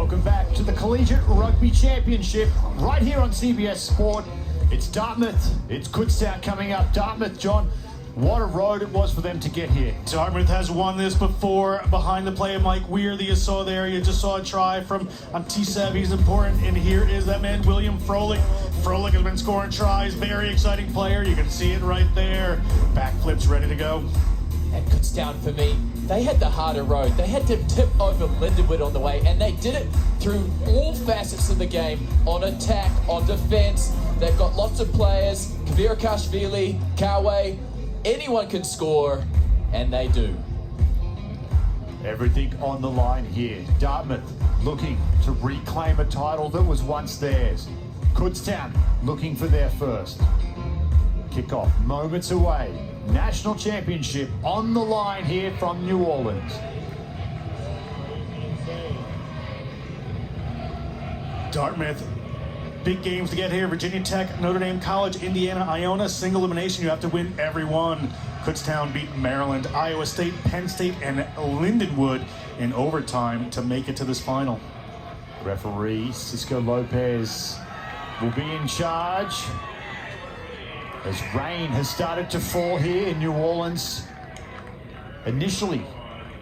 Welcome back to the Collegiate Rugby Championship right here on CBS Sport. It's Dartmouth, it's Kutztown coming up. Dartmouth, John, what a road it was for them to get here. Dartmouth has won this before behind the play of Mike Weir that you saw there. You just saw a try from T-Seb. He's important. And here is that man, William Froelich. Froelich has been scoring tries. Very exciting player. You can see it right there. Backflips ready to go. And Kutztown, for me, they had the harder road. They had to tip over Lindenwood on the way, and they did it through all facets of the game, on attack, on defense. They've got lots of players, Kvirakashvili, Kawe, anyone can score, and they do. Everything on the line here. Dartmouth looking to reclaim a title that was once theirs. Kutztown looking for their first. Kickoff moments away. National championship on the line here from New Orleans. Dartmouth, big games to get here. Virginia Tech, Notre Dame College, Indiana, Iona, single elimination. You have to win every one. Kutztown beat Maryland, Iowa State, Penn State, and Lindenwood in overtime to make it to this final. Referee Cisco Lopez will be in charge as rain has started to fall here in New Orleans. Initially,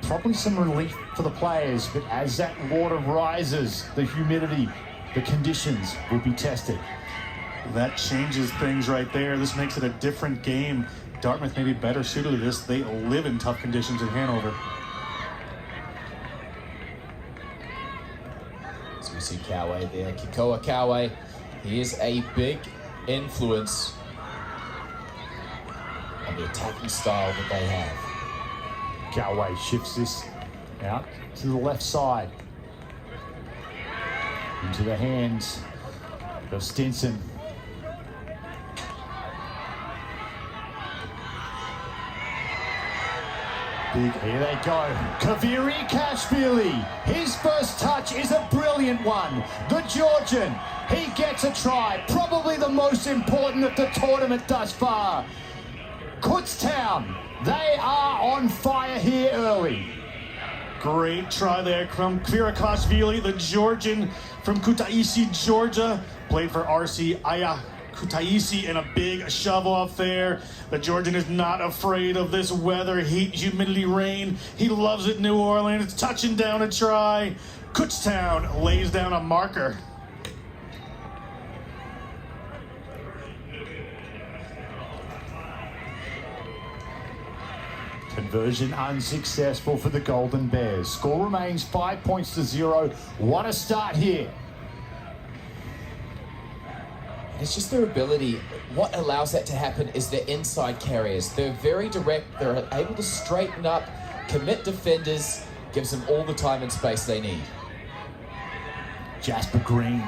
probably some relief for the players, but as that water rises, the humidity, the conditions will be tested. That changes things right there. This makes it a different game. Dartmouth may be better suited to this. They live in tough conditions in Hanover. So we see Kawe there, Kikoa Kawe. He is a big influence on the attacking style that they have. Galway shifts this out to the left side. Into the hands of Stinson. Big, here they go. Kvirakashvili. His first touch is a brilliant one. The Georgian, he gets a try. Probably the most important of the tournament thus far. Kutztown, they are on fire here early. Great try there from Kvirakashvili, the Georgian from Kutaisi, Georgia. Played for RC Aya Kutaisi, and a big shove off there. The Georgian is not afraid of this weather, heat, humidity, rain. He loves it, New Orleans. Touching down a try. Kutztown lays down a marker. Conversion unsuccessful for the Golden Bears. Score remains 5 points to 0. What a start here. It's just their ability. What allows that to happen is their inside carriers. They're very direct. They're able to straighten up, commit defenders, gives them all the time and space they need. Jasper Green.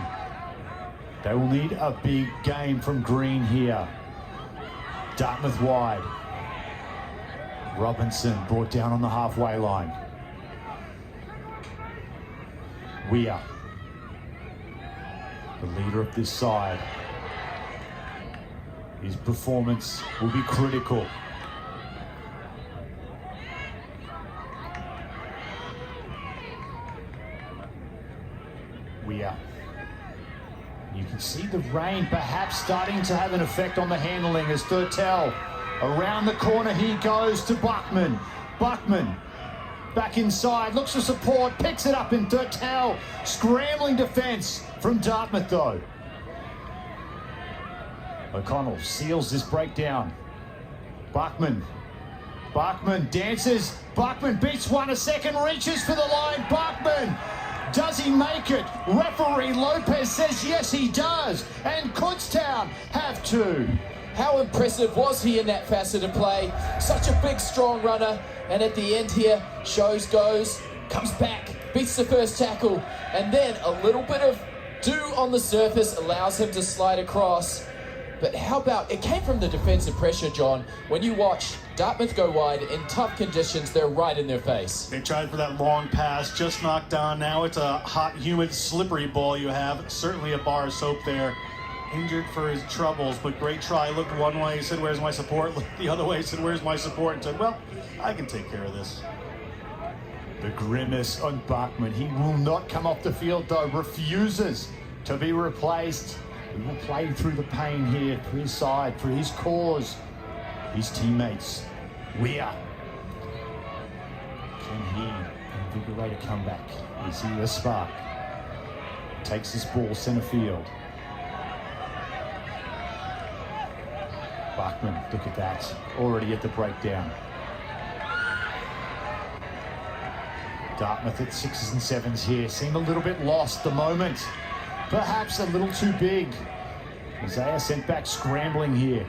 They will need a big game from Green here. Dartmouth wide. Robinson brought down on the halfway line. Weir, the leader of this side. His performance will be critical. Weir. You can see the rain perhaps starting to have an effect on the handling as Thurtell. Around the corner he goes to Buckman. Buckman back inside, looks for support, picks it up in Thurtell. Scrambling defense from Dartmouth though. O'Connell seals this breakdown. Buckman dances. Buckman beats one a second, reaches for the line. Buckman, does he make it? Referee Lopez says yes he does. And Kutztown have two. How impressive was he in that facet of play? Such a big, strong runner. And at the end here, shows goes, comes back, beats the first tackle, and then a little bit of dew on the surface allows him to slide across. But how about, it came from the defensive pressure, John. When you watch Dartmouth go wide in tough conditions, they're right in their face. They tried for that long pass, just knocked on. Now it's a hot, humid, slippery ball you have. Certainly a bar of soap there. Injured for his troubles, but great try. Looked one way, said, "Where's my support?" Looked the other way, said, "Where's my support?" And said, "Well, I can take care of this." The grimace on Bachman. He will not come off the field though, refuses to be replaced. He will play through the pain here for his side, for his cause, his teammates. Weir. Can he invigorate a comeback? Is he the spark? Takes his ball centre field. Bachman, look at that. Already at the breakdown. Dartmouth at 6s and 7s here. Seem a little bit lost the moment. Perhaps a little too big. Isaiah sent back scrambling here.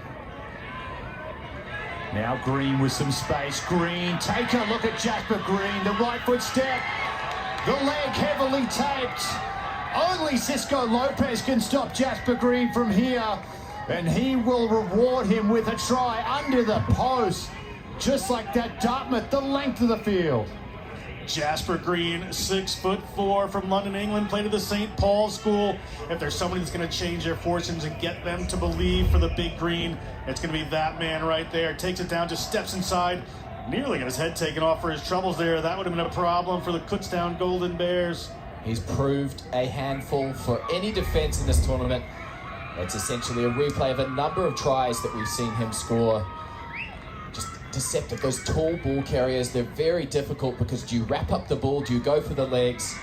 Now Green with some space. Green, take a look at Jasper Green. The right foot step. The leg heavily taped. Only Cisco Lopez can stop Jasper Green from here. And he will reward him with a try under the post. Just like that, Dartmouth, the length of the field. Jasper Green, 6'4" from London, England, played at the St. Paul School. If there's somebody that's going to change their fortunes and get them to believe for the big green, it's going to be that man right there. Takes it down, just steps inside, nearly got his head taken off for his troubles there. That would have been a problem for the Kutztown Golden Bears. He's proved a handful for any defense in this tournament. It's essentially a replay of a number of tries that we've seen him score. Just deceptive. Those tall ball carriers, they're very difficult because do you wrap up the ball, do you go for the legs?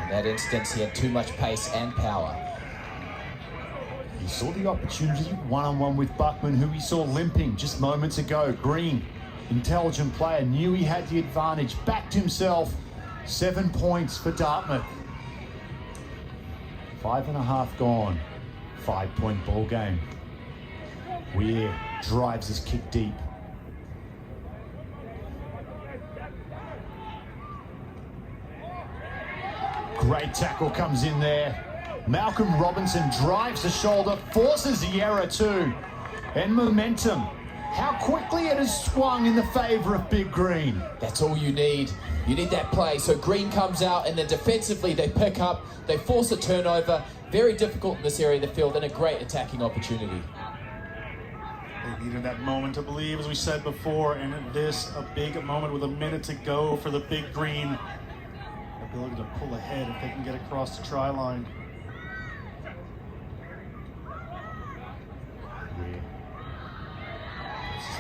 In that instance, he had too much pace and power. He saw the opportunity one-on-one with Bachman, who he saw limping just moments ago. Green, intelligent player, knew he had the advantage, backed himself. 7 points for Dartmouth. 5.5 gone. 5-point ball game. Weir drives his kick deep. Great tackle comes in there. Malcolm Robinson drives the shoulder, forces the error too. And momentum. How quickly it has swung in the favour of Big Green. That's all you need. You need that play. So Green comes out and then defensively they pick up, they force a turnover. Very difficult in this area of the field and a great attacking opportunity. They needed that moment to believe, as we said before, and this, a big moment with a minute to go for the Big Green. Ability to pull ahead if they can get across the try line.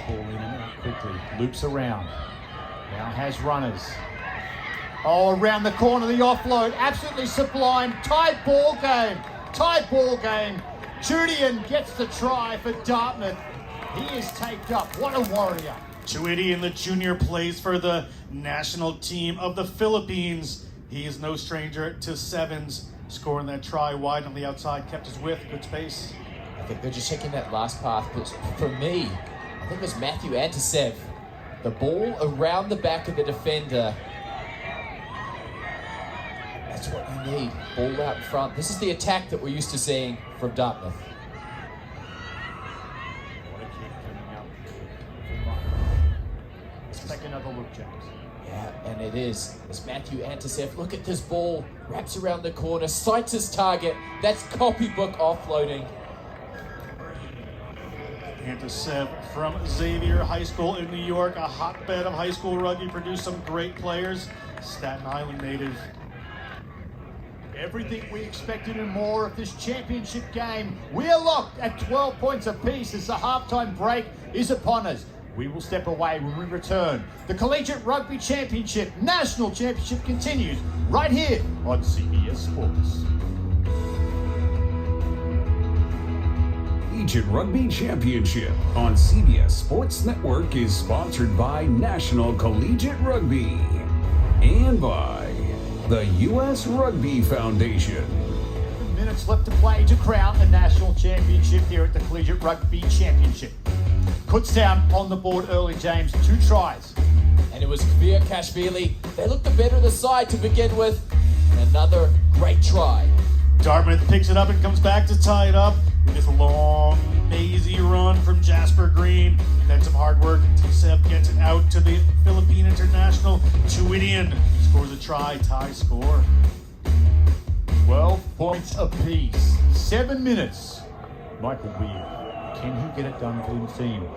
Ball in and out quickly, loops around, now has runners. Oh, around the corner, the offload, absolutely sublime, tight ball game. Julian gets the try for Dartmouth. He is taped up, what a warrior. Chuidi, the junior, plays for the national team of the Philippines. He is no stranger to sevens, scoring that try wide on the outside, kept his width, good space. I think they're just checking that last pass, but for me, I think it was Matthew Antisev. The ball around the back of the defender. That's what you need. Ball out in front. This is the attack that we're used to seeing from Dartmouth. What a kick coming up. Let's take another look, James. Yeah, and it is. It's Matthew Antisev. Look at this ball. Wraps around the corner, sights his target. That's copybook offloading. Antisev from Xavier High School in New York, a hotbed of high school rugby, produced some great players. Staten Island native. Everything we expected and more of this championship game. We are locked at 12 points apiece as the halftime break is upon us. We will step away when we return. The Collegiate Rugby Championship, National Championship continues right here on CBS Sports. Collegiate Rugby Championship on CBS Sports Network is sponsored by National Collegiate Rugby and by the U.S. Rugby Foundation. 7 minutes left to play to crown the national championship here at the Collegiate Rugby Championship. Kutztown on the board early, James, 2 tries. And it was Kvir Kashvili. They looked the better of the side to begin with. And another great try. Dartmouth picks it up and comes back to tie it up. With this long, mazy run from Jasper Green. Then some hard work. Tsev gets it out to the Philippine international. Chuidian scores a try, tie score. 12 points apiece. 7 minutes. Michael Weir. Can he get it done for his team?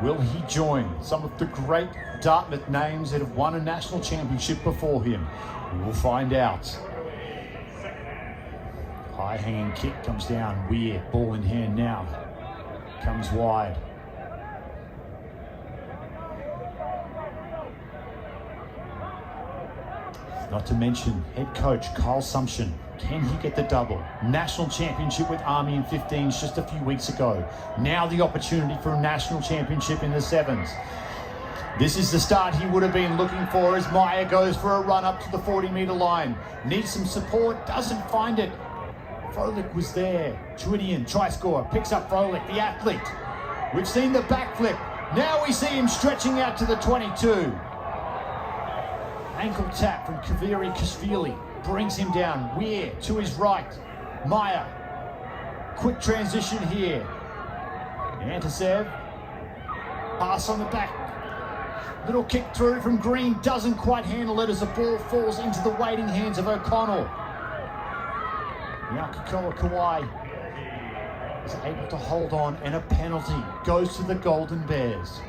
Will he join some of the great Dartmouth names that have won a national championship before him? We will find out. High hanging kick comes down. Weir, ball in hand now. Comes wide. Not to mention head coach Kyle Sumption. Can he get the double? National championship with Army in 15s just a few weeks ago. Now the opportunity for a national championship in the 7s. This is the start he would have been looking for as Meyer goes for a run up to the 40-metre line. Needs some support, doesn't find it. Froelich was there. Chuidian, try scorer, picks up Froelich, the athlete. We've seen the backflip. Now we see him stretching out to the 22. Ankle tap from Kaviri Kashvili brings him down. Weir to his right. Meyer. Quick transition here. Antisev. Pass on the back. Little kick through from Green. Doesn't quite handle it as the ball falls into the waiting hands of O'Connell. Now Kakoa Kawai is able to hold on, and a penalty goes to the Golden Bears.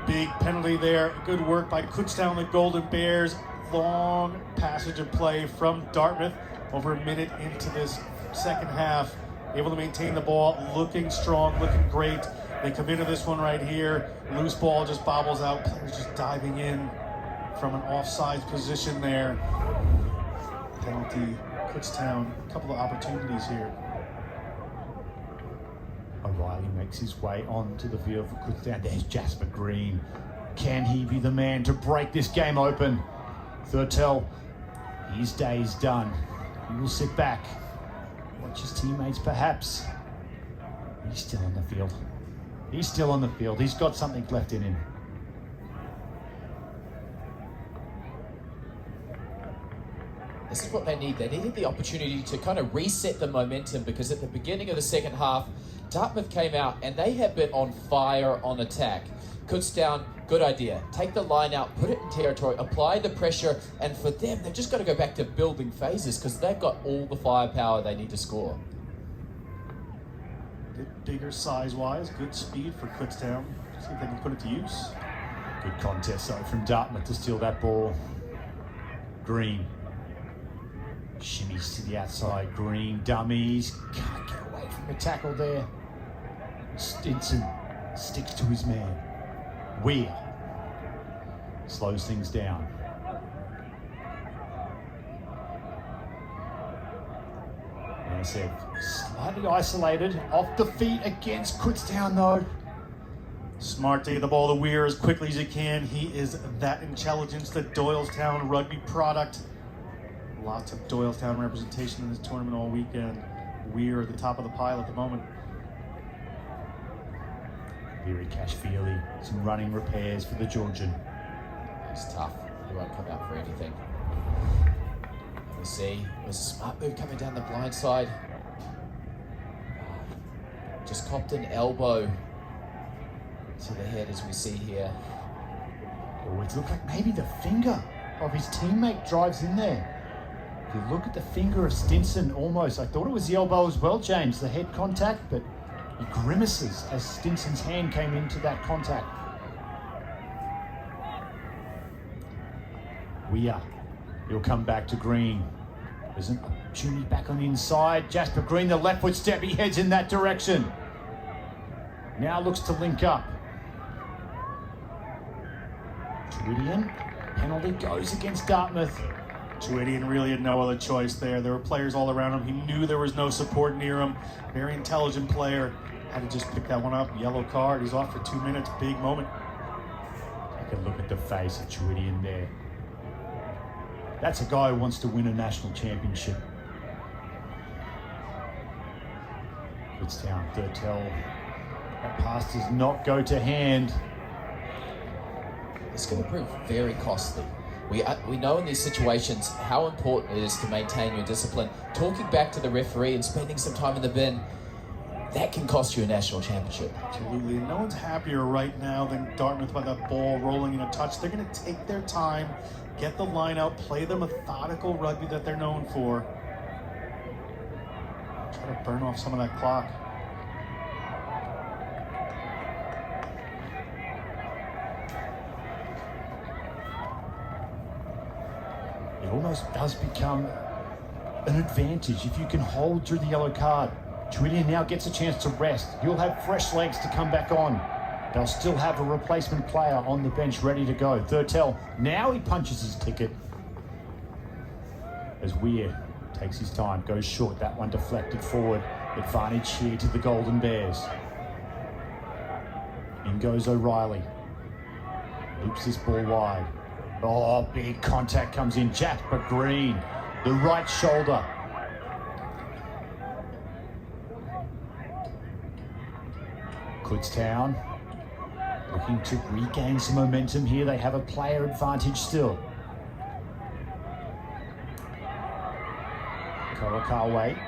Big penalty there. Good work by Kutztown, the Golden Bears. Long passage of play from Dartmouth over a minute into this second half. Able to maintain the ball, looking strong, looking great. They come into this one right here. Loose ball just bobbles out. Players just diving in from an offside position there. Penalty, Kutztown, a couple of opportunities here. O'Reilly makes his way onto the field for Kutztown. There's Jasper Green. Can he be the man to break this game open? Thurtell, his day's done. He will sit back, watch his teammates perhaps. He's still on the field. He's still on the field. He's got something left in him. This is what they need. They needed the opportunity to kind of reset the momentum, because at the beginning of the second half, Dartmouth came out and they had been on fire on attack. Kutztown, good idea. Take the line out, put it in territory, apply the pressure, and for them, they've just got to go back to building phases because they've got all the firepower they need to score. Bit bigger size-wise, good speed for Kutztown. See if they can put it to use. Good contest though from Dartmouth to steal that ball. Green shimmies to the outside. Green dummies. Can't get away from the tackle there. Stinson sticks to his man. Weir slows things down. Said slightly isolated, off the feet against Kutztown though. Smart to get the ball to Weir as quickly as he can. He is that intelligence, the Doylestown rugby product. Lots of Doylestown representation in this tournament all weekend. Weir at the top of the pile at the moment. Very Kashvili, some running repairs for the Georgian. It's tough. He won't come out for anything. We see it was a smart move coming down the blind side. Just copped an elbow to the head, as we see here. Oh, it looked like maybe the finger of his teammate drives in there. If you look at the finger of Stinson, almost, I thought it was the elbow as well, James, the head contact, but he grimaces as Stinson's hand came into that contact. Weir, he'll come back to Green. There's an opportunity back on the inside. Jasper Green, the left foot step, he heads in that direction. Now looks to link up. Chuidian, penalty goes against Dartmouth. Chuidian really had no other choice there. There were players all around him. He knew there was no support near him. Very intelligent player. Had to just pick that one up. Yellow card. He's off for 2 minutes. Big moment. Take a look at the face of Chuidian there. That's a guy who wants to win a national championship. Kutztown, Thurtell. That pass does not go to hand. It's going to prove very costly. We know in these situations how important it is to maintain your discipline. Talking back to the referee and spending some time in the bin, that can cost you a national championship. Absolutely. And no one's happier right now than Dartmouth by that ball rolling in a touch. They're going to take their time, get the line out, play the methodical rugby that they're known for. Try to burn off some of that clock. it almost does become an advantage if you can hold through the yellow card. Tweedian now gets a chance to rest. You'll have fresh legs to come back on. They'll still have a replacement player on the bench ready to go. Thurtell, now he punches his ticket. As Weir takes his time, goes short. That one deflected forward. Advantage here to the Golden Bears. In goes O'Reilly. Loops this ball wide. Oh, big contact comes in. Jasper Green, the right shoulder. Kutztown looking to regain some momentum here. They have a player advantage still. Korakawa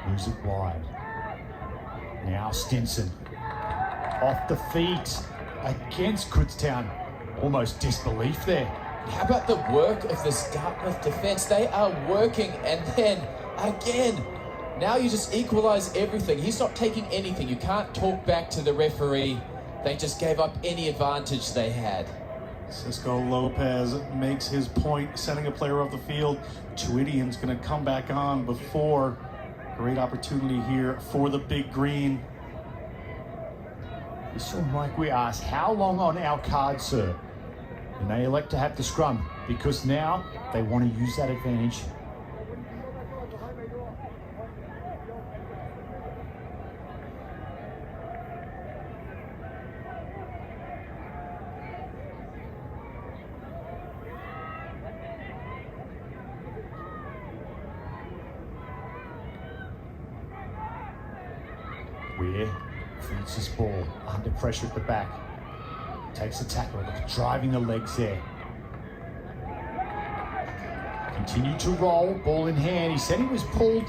moves it wide. Now Stinson off the feet against Kutztown. Almost disbelief there. How about the work of this Dartmouth defence? They are working, and then again, now you just equalise everything. He's not taking anything. You can't talk back to the referee. They just gave up any advantage they had. Cisco Lopez makes his point, sending a player off the field. Tweedian's going to come back on before. Great opportunity here for the Big Green. You saw Mike, we asked, how long on our card, sir? And they elect to have the scrum because now they want to use that advantage. Weir feeds this ball under pressure at the back. Takes a tackle, driving the legs there. Continue to roll, ball in hand. He said he was pulled.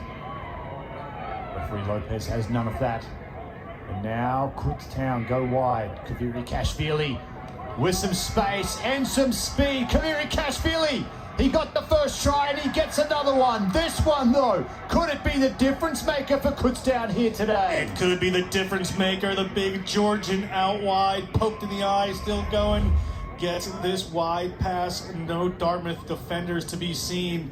Referee Lopez has none of that. And now Kutztown go wide. Kashvili with some space and some speed. Kashvili, he got the first try and he gets another one. This one though, could it be the difference maker for Kutztown here today? It could be the difference maker. The big Georgian out wide, poked in the eye, still going. Gets this wide pass. No Dartmouth defenders to be seen.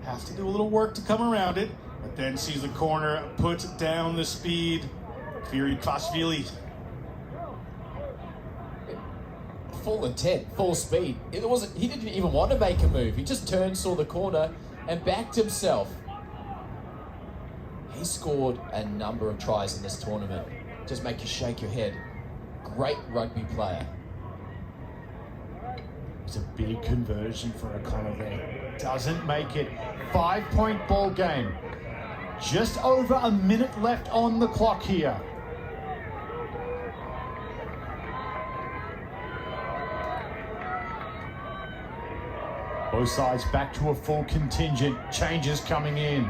Has to do a little work to come around it, but then sees the corner, puts down the speed. Kashvili. Full intent, full speed. He didn't even want to make a move. He just turned, saw the corner, and backed himself. He scored a number of tries in this tournament. Just make you shake your head. Great rugby player. It's a big conversion for O'Connor there. Doesn't make it. 5-point ball game. Just over a minute left on the clock here. Both sides back to a full contingent. Changes coming in.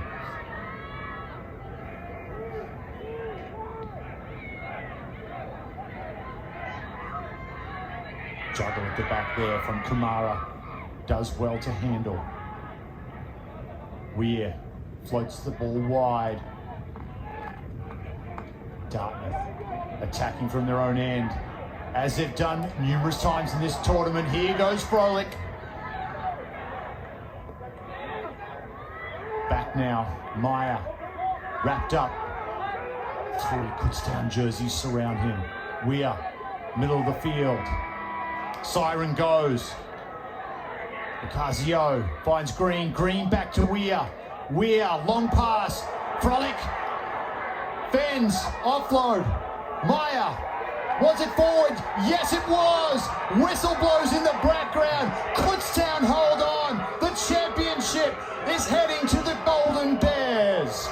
Juggle at the back there from Kumara. Does well to handle. Weir floats the ball wide. Dartmouth attacking from their own end, as they've done numerous times in this tournament. Here goes Froelich. Back now, Meyer, wrapped up. 3 Kutztown jerseys surround him. Weir, middle of the field. Siren goes. Ocasio finds Green. Green back to Weir. Weir, long pass. Froelich. Fens, offload. Meyer. Was it forward? Yes, it was. Whistle blows in the background. Kutztown hold on. The championship is heading to the Golden Bears.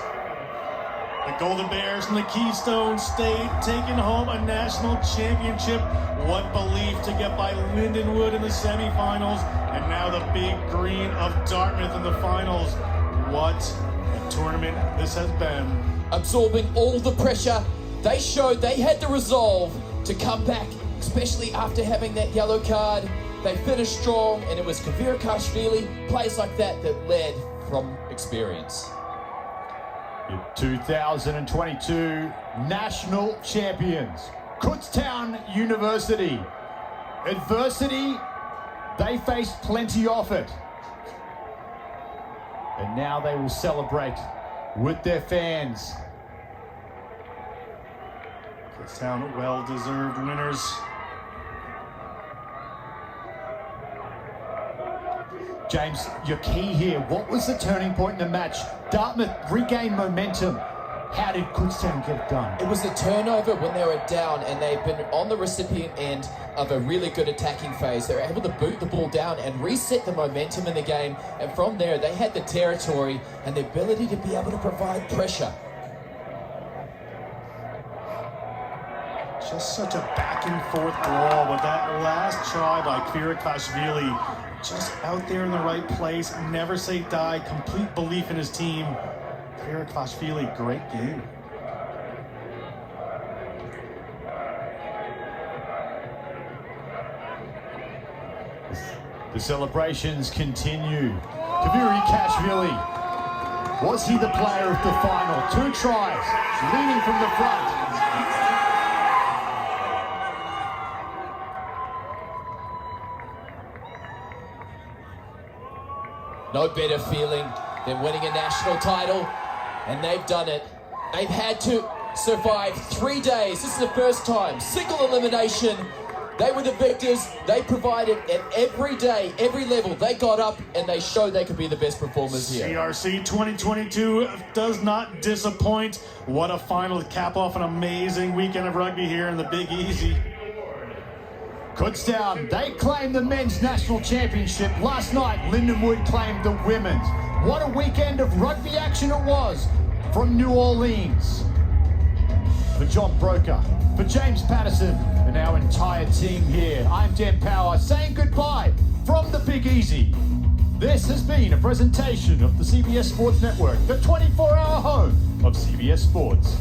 The Golden Bears from the Keystone State taking home a national championship. What belief to get by Lindenwood in the semifinals, and now the Big Green of Dartmouth in the finals. What a tournament this has been. Absorbing all the pressure, they showed they had the resolve to come back, especially after having that yellow card. They finished strong, and it was Kashvili, players like that led from experience. Your 2022 national champions, Kutztown University. Adversity, they faced plenty of it. And now they will celebrate with their fans. Kutztown, well-deserved winners. James, your key here. What was the turning point in the match? Dartmouth regained momentum. How did Kutztown get it done? It was a turnover when they were down, and they've been on the recipient end of a really good attacking phase. They were able to boot the ball down and reset the momentum in the game, and from there they had the territory and the ability to be able to provide pressure. Just such a back and forth brawl, but that last try by Kutztown, just out there in the right place, never say die, complete belief in his team. Kutztown, great game. The celebrations continue. Kutztown, was he the player of the final? 2 tries, leading from the front. No better feeling than winning a national title, and they've done it. They've had to survive 3 days. This is the first time. Single elimination. They were the victors. They provided at every day, every level. They got up and they showed they could be the best performers here. CRC 2022 does not disappoint. What a final to cap off an amazing weekend of rugby here in the Big Easy. Kutztown, they claimed the men's national championship. Last night, Lindenwood claimed the women's. What a weekend of rugby action it was from New Orleans. For John Broker, for James Patterson, and our entire team here, I'm Dan Power saying goodbye from the Big Easy. This has been a presentation of the CBS Sports Network, the 24-hour home of CBS Sports.